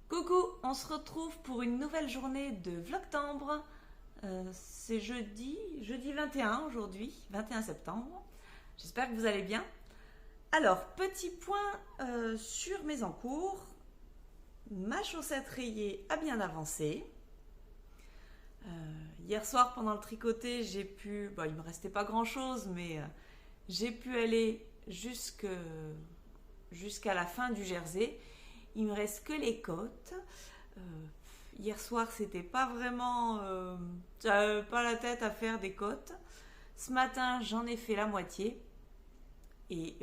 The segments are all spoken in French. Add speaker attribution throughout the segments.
Speaker 1: Coucou, on se retrouve pour une nouvelle journée de Vlogtembre. C'est jeudi 21 aujourd'hui, 21 septembre. J'espère que vous allez bien. Alors, petit point sur mes encours. Ma chaussette rayée a bien avancé. Hier soir, pendant le tricoté, j'ai pu... Bon, il ne me restait pas grand-chose, mais j'ai pu aller jusqu'à la fin du jersey. Il me reste que les côtes. Hier soir, c'était pas vraiment... j'avais pas la tête à faire des côtes. Ce matin, j'en ai fait la moitié. Et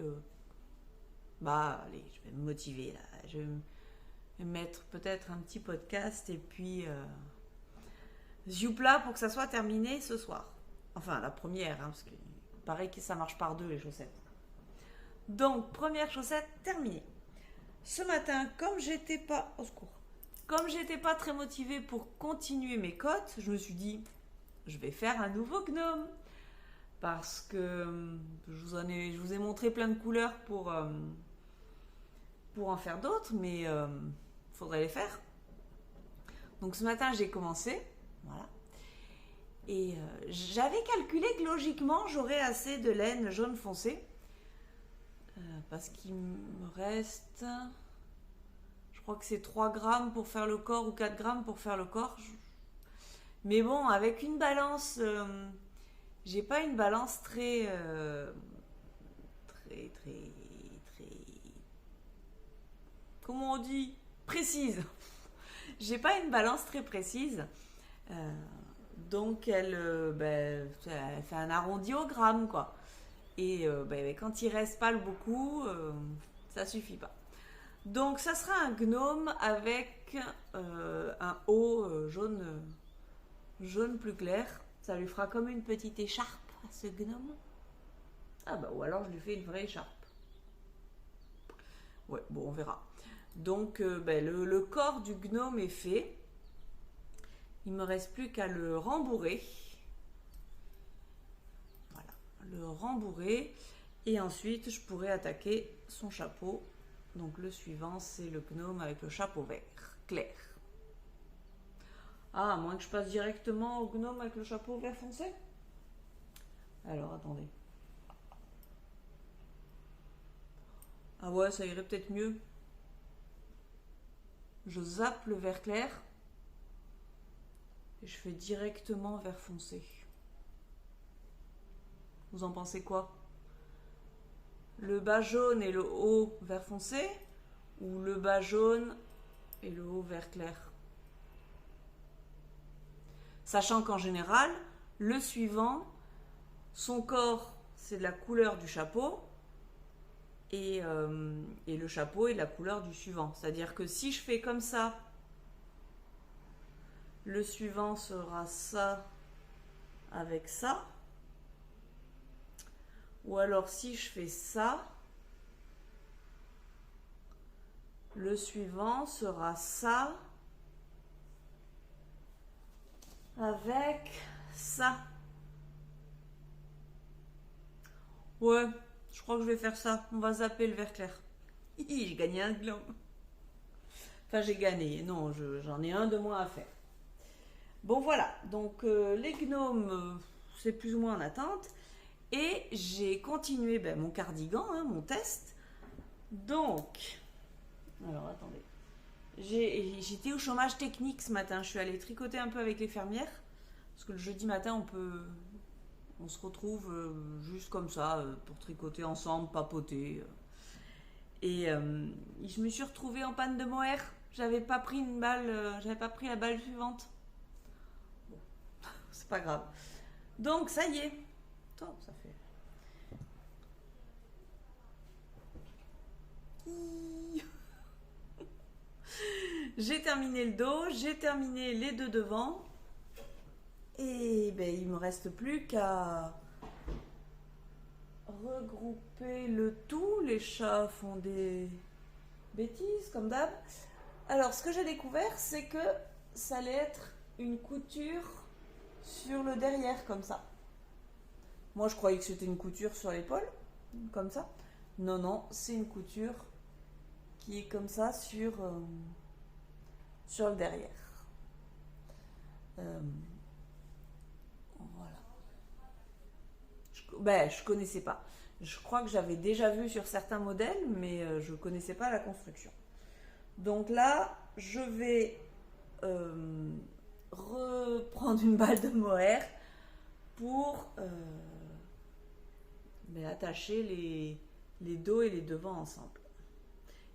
Speaker 1: allez, je vais me motiver là. Je vais mettre peut-être un petit podcast et puis Zoupla pour que ça soit terminé ce soir. Enfin, la première, parce qu'il paraît que ça marche par deux les chaussettes. Donc, première chaussette terminée. Ce matin, comme j'étais pas très motivée pour continuer mes côtes, je me suis dit, je vais faire un nouveau gnome. Parce que je vous ai montré plein de couleurs pour en faire d'autres, mais il faudrait les faire. Donc ce matin, j'ai commencé. Voilà. Et j'avais calculé que logiquement, j'aurais assez de laine jaune foncé. Parce qu'il me reste... Je crois que c'est 3 grammes pour faire le corps ou 4 grammes pour faire le corps. Mais bon, avec une balance... j'ai pas une balance très... Comment on dit? Précise. J'ai pas une balance très précise. Donc, elle fait un arrondi au gramme, quoi. Et quand il reste pas beaucoup, ça suffit pas. Donc, ça sera un gnome avec un haut jaune plus clair. Ça lui fera comme une petite écharpe à ce gnome. Ou alors je lui fais une vraie écharpe. Ouais, bon, on verra. Donc, le corps du gnome est fait. Il me reste plus qu'à le rembourrer. Voilà, le rembourrer. Et ensuite, je pourrai attaquer son chapeau. Donc, le suivant, c'est le gnome avec le chapeau vert, clair. À moins que je passe directement au gnome avec le chapeau vert foncé. Alors, attendez. Ah ouais, ça irait peut-être mieux. Je zappe le vert clair. Et je fais directement vert foncé. Vous en pensez quoi? Le bas jaune et le haut vert foncé? Ou le bas jaune et le haut vert clair? Sachant qu'en général, le suivant, son corps, c'est de la couleur du chapeau et le chapeau est de la couleur du suivant. C'est-à-dire que si je fais comme ça, le suivant sera ça avec ça. Ou alors si je fais ça, le suivant sera ça avec ça. Ouais, je crois que je vais faire ça. On va zapper le vert clair. J'ai gagné un gnome. Enfin, j'ai gagné. Non, j'en ai un de moins à faire. Bon, voilà. Donc, les gnomes, c'est plus ou moins en attente. Et j'ai continué mon cardigan, mon test. Donc, alors, attendez. J'étais au chômage technique ce matin. Je suis allée tricoter un peu avec les fermières. Parce que le jeudi matin, on se retrouve juste comme ça pour tricoter ensemble, papoter. Et je me suis retrouvée en panne de mohair. J'avais pas pris la balle suivante. Bon, c'est pas grave. Donc ça y est. Attends, ça fait. J'ai terminé le dos, j'ai terminé les deux devant. Et il me reste plus qu'à regrouper le tout. Les chats font des bêtises comme d'hab. Alors ce que j'ai découvert, c'est que ça allait être une couture sur le derrière comme ça. Moi je croyais que c'était une couture sur l'épaule comme ça, Non, non, c'est une couture qui est comme ça sur le derrière. Euh, voilà. Je connaissais pas. Je crois que j'avais déjà vu sur certains modèles, mais je connaissais pas la construction. Donc là, je vais reprendre une balle de mohair pour attacher les dos et les devants ensemble.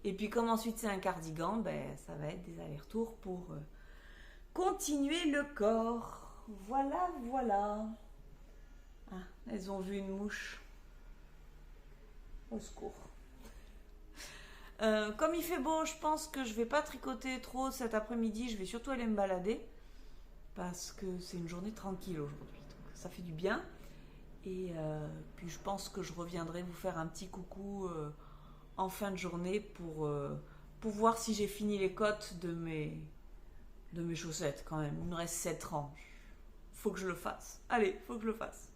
Speaker 1: Et puis comme ensuite c'est un cardigan, ça va être des allers-retours pour continuer le corps. Voilà, voilà. Ah, elles ont vu une mouche. Au secours. Comme il fait beau, je pense que je vais pas tricoter trop cet après-midi. Je vais surtout aller me balader parce que c'est une journée tranquille aujourd'hui. Donc ça fait du bien. Et puis je pense que je reviendrai vous faire un petit coucou en fin de journée pour voir si j'ai fini les côtes de mes chaussettes quand même. Il me reste 7 rangs. Faut que je le fasse. Allez, faut que je le fasse.